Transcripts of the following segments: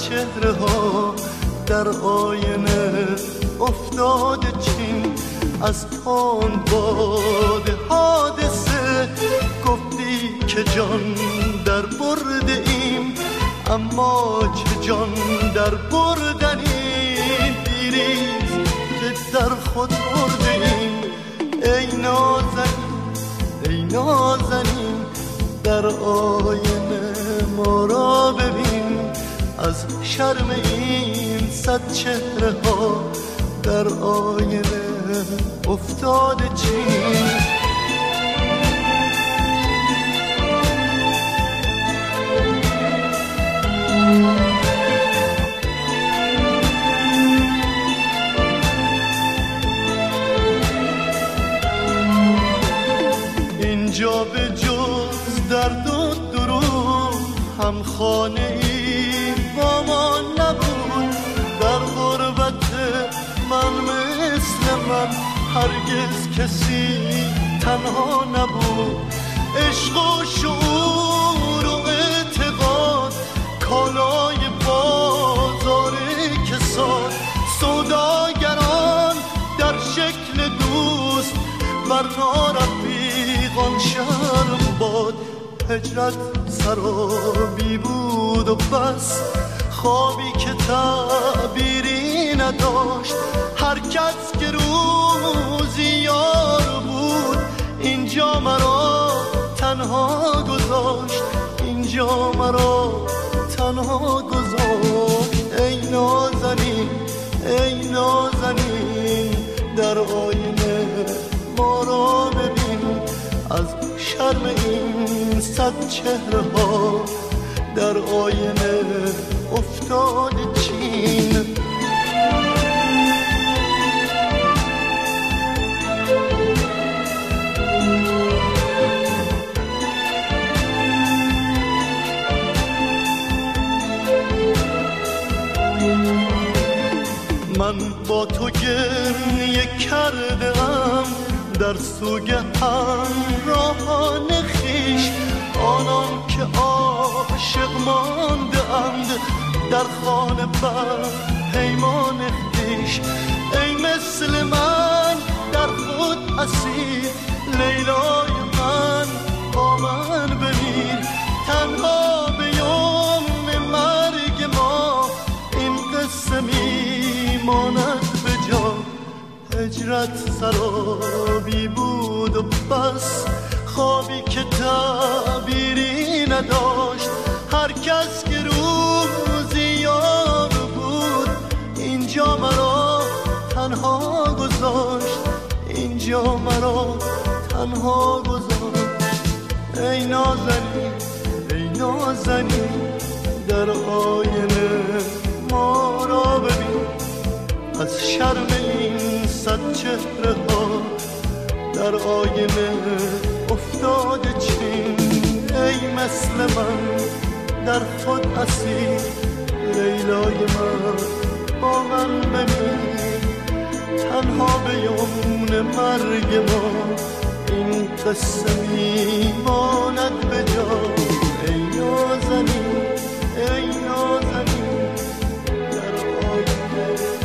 چهره ها در آینه افتاده چین از تند باد حادثه. گفتی که جان در برده ایم اما چه جان در بردنیم. دیریز که در خود برده ایم ای نازنین ای نازنین. در آینه ما را ببین از شرم این صد چهره ها در آینه افتاده چین. اینجا به جز درد و دروغ هم خانه ای با ما نبود. در غربت من مثل من هرگز کسی تنها نبود. عشق و شعور و اعتقاد کالای بازار کساد. سوداگران در شکل دوست بر نارفیقان شرم باد. هجرت سرابی بود و بس خوابی که تعبیری نداشت. هر کس که روزی یار بود اینجا مرا تنها گذاشت. اینجا مرا تنها گذاشت. ای نازنین ای نازنین در آینه ما را ببین از شرم این صد چهره ها در آینه افتاده چین. من با تو گریه کرده ام در سوگ همراهان خویش. آنان که عاشق مانده اند در خانه بر پیمان خویش. ای مثل من در خود اسیر لیلای من با من بمیر. تنها به یوم مرگ ما این قصه میماند به جا. هجرت سرابی بود و بس خوابی که تعبیری نداشت. هر کس که روزی یار بود اینجا مرا تنها گذاشت. اینجا مرا تنها گذاشت. ای نازنین ای نازنین در آینه ما را ببین از شرم این صد چهره ها در آینه افتاده چین. ای مثل من در خود اسیر لیلای من با من بمیر. تنها به یوم مرگ ما این قصه میماند به جا. ای نازنین ای نازنین در آینه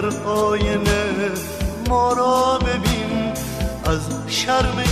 در آینه ما را ببین، از شرم